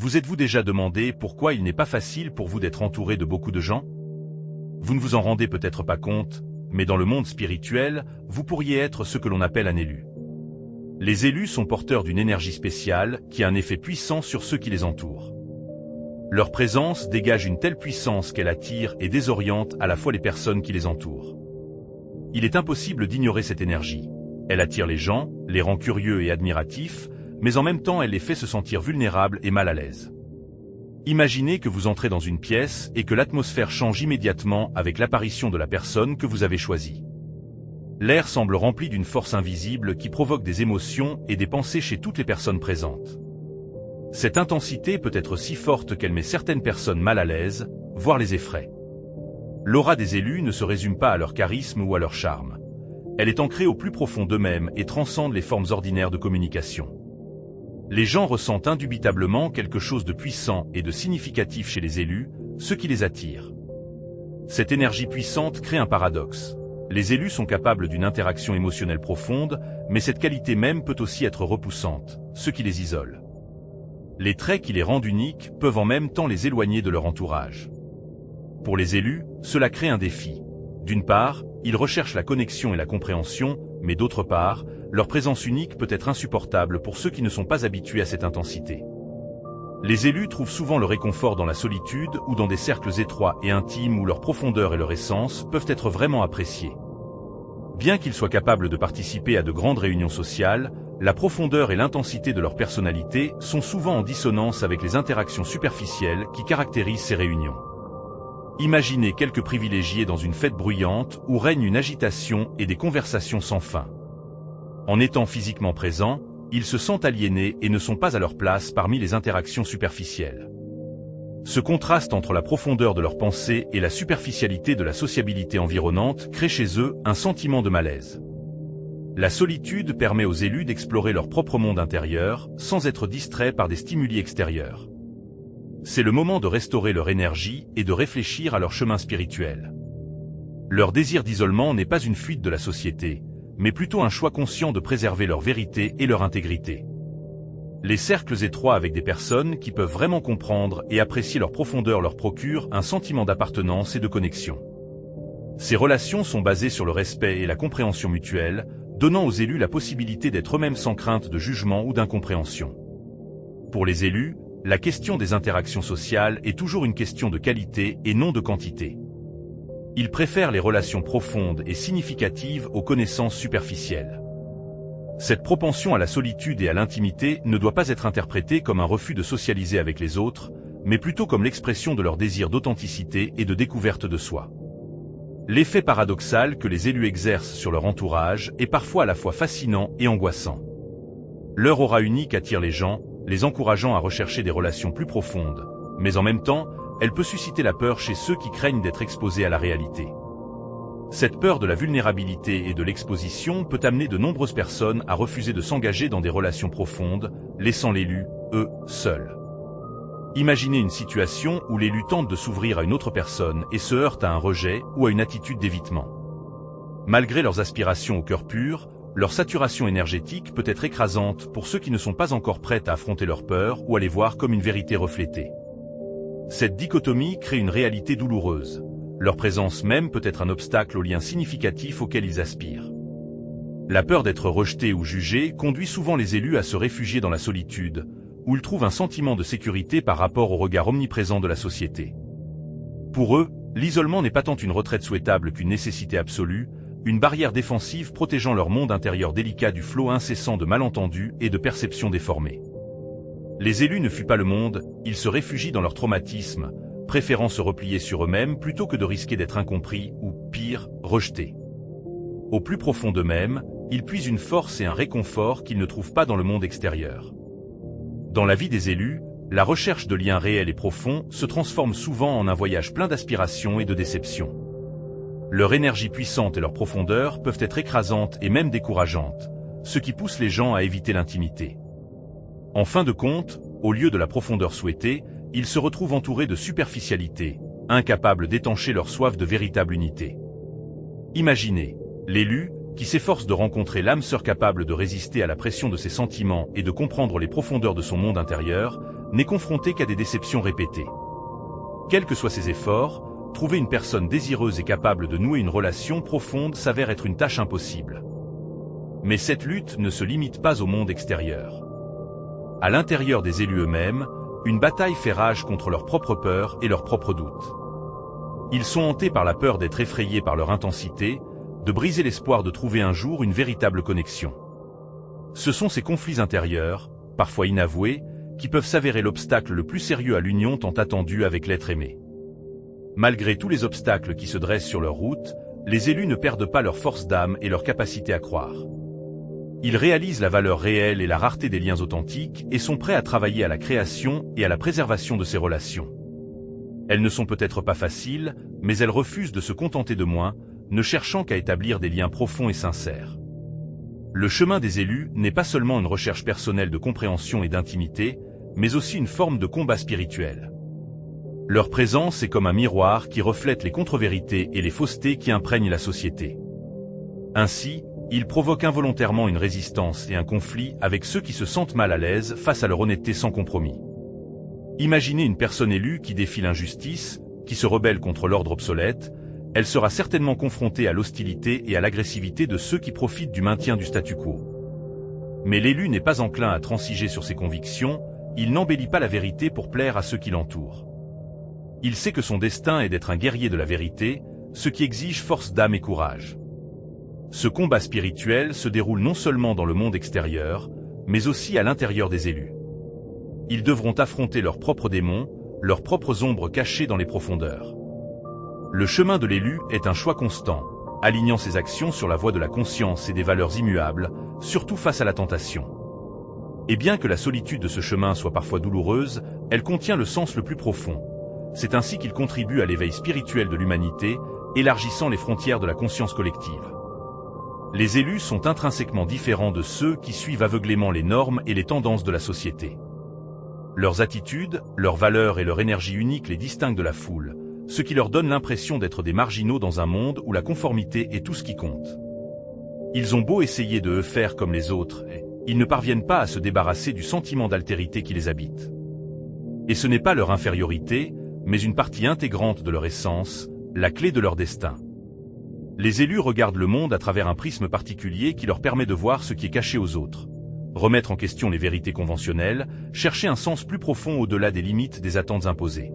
Vous êtes-vous déjà demandé pourquoi il n'est pas facile pour vous d'être entouré de beaucoup de gens? Vous ne vous en rendez peut-être pas compte, mais dans le monde spirituel, vous pourriez être ce que l'on appelle un élu. Les élus sont porteurs d'une énergie spéciale qui a un effet puissant sur ceux qui les entourent. Leur présence dégage une telle puissance qu'elle attire et désoriente à la fois les personnes qui les entourent. Il est impossible d'ignorer cette énergie. Elle attire les gens, les rend curieux et admiratifs, mais en même temps elle les fait se sentir vulnérables et mal à l'aise. Imaginez que vous entrez dans une pièce et que l'atmosphère change immédiatement avec l'apparition de la personne que vous avez choisie. L'air semble rempli d'une force invisible qui provoque des émotions et des pensées chez toutes les personnes présentes. Cette intensité peut être si forte qu'elle met certaines personnes mal à l'aise, voire les effraie. L'aura des élus ne se résume pas à leur charisme ou à leur charme. Elle est ancrée au plus profond d'eux-mêmes et transcende les formes ordinaires de communication. Les gens ressentent indubitablement quelque chose de puissant et de significatif chez les élus, ce qui les attire. Cette énergie puissante crée un paradoxe. Les élus sont capables d'une interaction émotionnelle profonde, mais cette qualité même peut aussi être repoussante, ce qui les isole. Les traits qui les rendent uniques peuvent en même temps les éloigner de leur entourage. Pour les élus, cela crée un défi. D'une part, ils recherchent la connexion et la compréhension, mais d'autre part, leur présence unique peut être insupportable pour ceux qui ne sont pas habitués à cette intensité. Les élus trouvent souvent le réconfort dans la solitude ou dans des cercles étroits et intimes où leur profondeur et leur essence peuvent être vraiment appréciés. Bien qu'ils soient capables de participer à de grandes réunions sociales, la profondeur et l'intensité de leur personnalité sont souvent en dissonance avec les interactions superficielles qui caractérisent ces réunions. Imaginez quelques privilégiés dans une fête bruyante où règne une agitation et des conversations sans fin. En étant physiquement présents, ils se sentent aliénés et ne sont pas à leur place parmi les interactions superficielles. Ce contraste entre la profondeur de leurs pensées et la superficialité de la sociabilité environnante crée chez eux un sentiment de malaise. La solitude permet aux élus d'explorer leur propre monde intérieur, sans être distraits par des stimuli extérieurs. C'est le moment de restaurer leur énergie et de réfléchir à leur chemin spirituel. Leur désir d'isolement n'est pas une fuite de la société, mais plutôt un choix conscient de préserver leur vérité et leur intégrité. Les cercles étroits avec des personnes qui peuvent vraiment comprendre et apprécier leur profondeur leur procurent un sentiment d'appartenance et de connexion. Ces relations sont basées sur le respect et la compréhension mutuelle, donnant aux élus la possibilité d'être eux-mêmes sans crainte de jugement ou d'incompréhension. Pour les élus, la question des interactions sociales est toujours une question de qualité et non de quantité. Ils préfèrent les relations profondes et significatives aux connaissances superficielles. Cette propension à la solitude et à l'intimité ne doit pas être interprétée comme un refus de socialiser avec les autres, mais plutôt comme l'expression de leur désir d'authenticité et de découverte de soi. L'effet paradoxal que les élus exercent sur leur entourage est parfois à la fois fascinant et angoissant. Leur aura unique attire les gens, les encourageant à rechercher des relations plus profondes, mais en même temps, elle peut susciter la peur chez ceux qui craignent d'être exposés à la réalité. Cette peur de la vulnérabilité et de l'exposition peut amener de nombreuses personnes à refuser de s'engager dans des relations profondes, laissant l'élu, eux, seuls. Imaginez une situation où l'élu tente de s'ouvrir à une autre personne et se heurte à un rejet ou à une attitude d'évitement. Malgré leurs aspirations au cœur pur, leur saturation énergétique peut être écrasante pour ceux qui ne sont pas encore prêts à affronter leur peur ou à les voir comme une vérité reflétée. Cette dichotomie crée une réalité douloureuse. Leur présence même peut être un obstacle aux liens significatifs auxquels ils aspirent. La peur d'être rejetés ou jugés conduit souvent les élus à se réfugier dans la solitude, où ils trouvent un sentiment de sécurité par rapport au regard omniprésent de la société. Pour eux, l'isolement n'est pas tant une retraite souhaitable qu'une nécessité absolue, une barrière défensive protégeant leur monde intérieur délicat du flot incessant de malentendus et de perceptions déformées. Les élus ne fuient pas le monde, ils se réfugient dans leur traumatisme, préférant se replier sur eux-mêmes plutôt que de risquer d'être incompris ou, pire, rejetés. Au plus profond d'eux-mêmes, ils puisent une force et un réconfort qu'ils ne trouvent pas dans le monde extérieur. Dans la vie des élus, la recherche de liens réels et profonds se transforme souvent en un voyage plein d'aspirations et de déceptions. Leur énergie puissante et leur profondeur peuvent être écrasantes et même décourageantes, ce qui pousse les gens à éviter l'intimité. En fin de compte, au lieu de la profondeur souhaitée, ils se retrouvent entourés de superficialité, incapables d'étancher leur soif de véritable unité. Imaginez, l'élu, qui s'efforce de rencontrer l'âme sœur capable de résister à la pression de ses sentiments et de comprendre les profondeurs de son monde intérieur, n'est confronté qu'à des déceptions répétées. Quels que soient ses efforts, trouver une personne désireuse et capable de nouer une relation profonde s'avère être une tâche impossible. Mais cette lutte ne se limite pas au monde extérieur. À l'intérieur des élus eux-mêmes, une bataille fait rage contre leurs propres peurs et leurs propres doutes. Ils sont hantés par la peur d'être effrayés par leur intensité, de briser l'espoir de trouver un jour une véritable connexion. Ce sont ces conflits intérieurs, parfois inavoués, qui peuvent s'avérer l'obstacle le plus sérieux à l'union tant attendue avec l'être aimé. Malgré tous les obstacles qui se dressent sur leur route, les élus ne perdent pas leur force d'âme et leur capacité à croire. Ils réalisent la valeur réelle et la rareté des liens authentiques et sont prêts à travailler à la création et à la préservation de ces relations. Elles ne sont peut-être pas faciles, mais elles refusent de se contenter de moins, ne cherchant qu'à établir des liens profonds et sincères. Le chemin des élus n'est pas seulement une recherche personnelle de compréhension et d'intimité, mais aussi une forme de combat spirituel. Leur présence est comme un miroir qui reflète les contre-vérités et les faussetés qui imprègnent la société. Ainsi, ils provoquent involontairement une résistance et un conflit avec ceux qui se sentent mal à l'aise face à leur honnêteté sans compromis. Imaginez une personne élue qui défie l'injustice, qui se rebelle contre l'ordre obsolète, elle sera certainement confrontée à l'hostilité et à l'agressivité de ceux qui profitent du maintien du statu quo. Mais l'élu n'est pas enclin à transiger sur ses convictions, il n'embellit pas la vérité pour plaire à ceux qui l'entourent. Il sait que son destin est d'être un guerrier de la vérité, ce qui exige force d'âme et courage. Ce combat spirituel se déroule non seulement dans le monde extérieur, mais aussi à l'intérieur des élus. Ils devront affronter leurs propres démons, leurs propres ombres cachées dans les profondeurs. Le chemin de l'élu est un choix constant, alignant ses actions sur la voie de la conscience et des valeurs immuables, surtout face à la tentation. Et bien que la solitude de ce chemin soit parfois douloureuse, elle contient le sens le plus profond. C'est ainsi qu'il contribue à l'éveil spirituel de l'humanité, élargissant les frontières de la conscience collective. Les élus sont intrinsèquement différents de ceux qui suivent aveuglément les normes et les tendances de la société. Leurs attitudes, leurs valeurs et leur énergie unique les distinguent de la foule, ce qui leur donne l'impression d'être des marginaux dans un monde où la conformité est tout ce qui compte. Ils ont beau essayer de faire comme les autres, ils ne parviennent pas à se débarrasser du sentiment d'altérité qui les habite. Et ce n'est pas leur infériorité, mais une partie intégrante de leur essence, la clé de leur destin. Les élus regardent le monde à travers un prisme particulier qui leur permet de voir ce qui est caché aux autres, remettre en question les vérités conventionnelles, chercher un sens plus profond au-delà des limites des attentes imposées.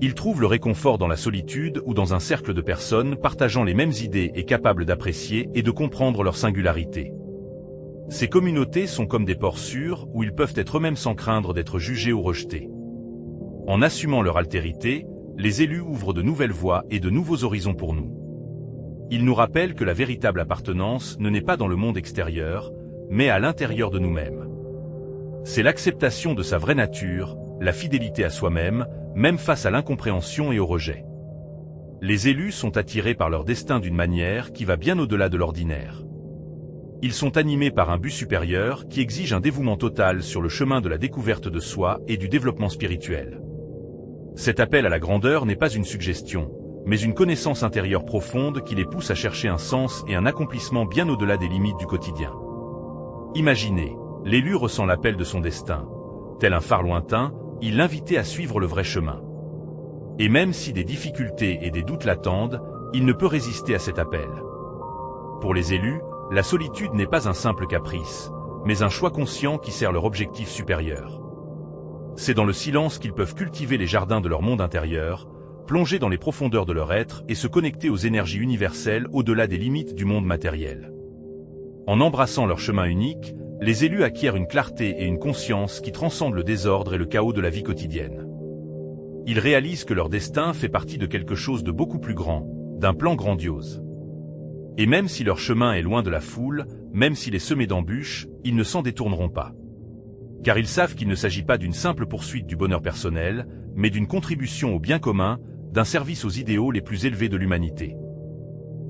Ils trouvent le réconfort dans la solitude ou dans un cercle de personnes partageant les mêmes idées et capables d'apprécier et de comprendre leur singularité. Ces communautés sont comme des ports sûrs où ils peuvent être eux-mêmes sans craindre d'être jugés ou rejetés. En assumant leur altérité, les élus ouvrent de nouvelles voies et de nouveaux horizons pour nous. Ils nous rappellent que la véritable appartenance ne naît pas dans le monde extérieur, mais à l'intérieur de nous-mêmes. C'est l'acceptation de sa vraie nature, la fidélité à soi-même, même face à l'incompréhension et au rejet. Les élus sont attirés par leur destin d'une manière qui va bien au-delà de l'ordinaire. Ils sont animés par un but supérieur qui exige un dévouement total sur le chemin de la découverte de soi et du développement spirituel. Cet appel à la grandeur n'est pas une suggestion, mais une connaissance intérieure profonde qui les pousse à chercher un sens et un accomplissement bien au-delà des limites du quotidien. Imaginez, l'élu ressent l'appel de son destin. Tel un phare lointain, il l'invitait à suivre le vrai chemin. Et même si des difficultés et des doutes l'attendent, il ne peut résister à cet appel. Pour les élus, la solitude n'est pas un simple caprice, mais un choix conscient qui sert leur objectif supérieur. C'est dans le silence qu'ils peuvent cultiver les jardins de leur monde intérieur, plonger dans les profondeurs de leur être et se connecter aux énergies universelles au-delà des limites du monde matériel. En embrassant leur chemin unique, les élus acquièrent une clarté et une conscience qui transcendent le désordre et le chaos de la vie quotidienne. Ils réalisent que leur destin fait partie de quelque chose de beaucoup plus grand, d'un plan grandiose. Et même si leur chemin est loin de la foule, même s'il est semé d'embûches, ils ne s'en détourneront pas. Car ils savent qu'il ne s'agit pas d'une simple poursuite du bonheur personnel, mais d'une contribution au bien commun, d'un service aux idéaux les plus élevés de l'humanité.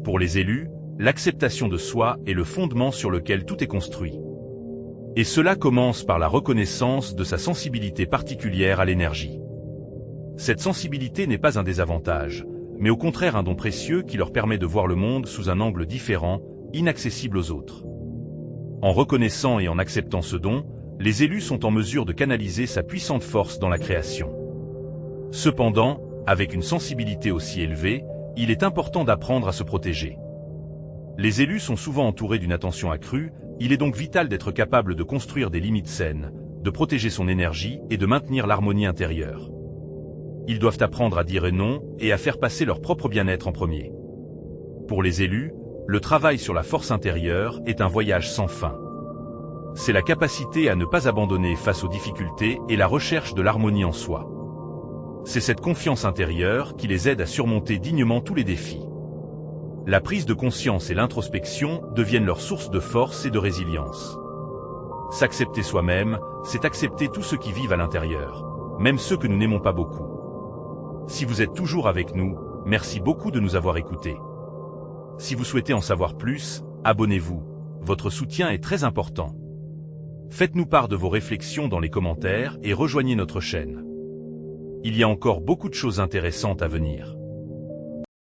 Pour les élus, l'acceptation de soi est le fondement sur lequel tout est construit. Et cela commence par la reconnaissance de sa sensibilité particulière à l'énergie. Cette sensibilité n'est pas un désavantage, mais au contraire un don précieux qui leur permet de voir le monde sous un angle différent, inaccessible aux autres. En reconnaissant et en acceptant ce don, les élus sont en mesure de canaliser sa puissante force dans la création. Cependant, avec une sensibilité aussi élevée, il est important d'apprendre à se protéger. Les élus sont souvent entourés d'une attention accrue, il est donc vital d'être capable de construire des limites saines, de protéger son énergie et de maintenir l'harmonie intérieure. Ils doivent apprendre à dire non et à faire passer leur propre bien-être en premier. Pour les élus, le travail sur la force intérieure est un voyage sans fin. C'est la capacité à ne pas abandonner face aux difficultés et la recherche de l'harmonie en soi. C'est cette confiance intérieure qui les aide à surmonter dignement tous les défis. La prise de conscience et l'introspection deviennent leur source de force et de résilience. S'accepter soi-même, c'est accepter tous ceux qui vivent à l'intérieur, même ceux que nous n'aimons pas beaucoup. Si vous êtes toujours avec nous, merci beaucoup de nous avoir écoutés. Si vous souhaitez en savoir plus, abonnez-vous, votre soutien est très important. Faites-nous part de vos réflexions dans les commentaires et rejoignez notre chaîne. Il y a encore beaucoup de choses intéressantes à venir.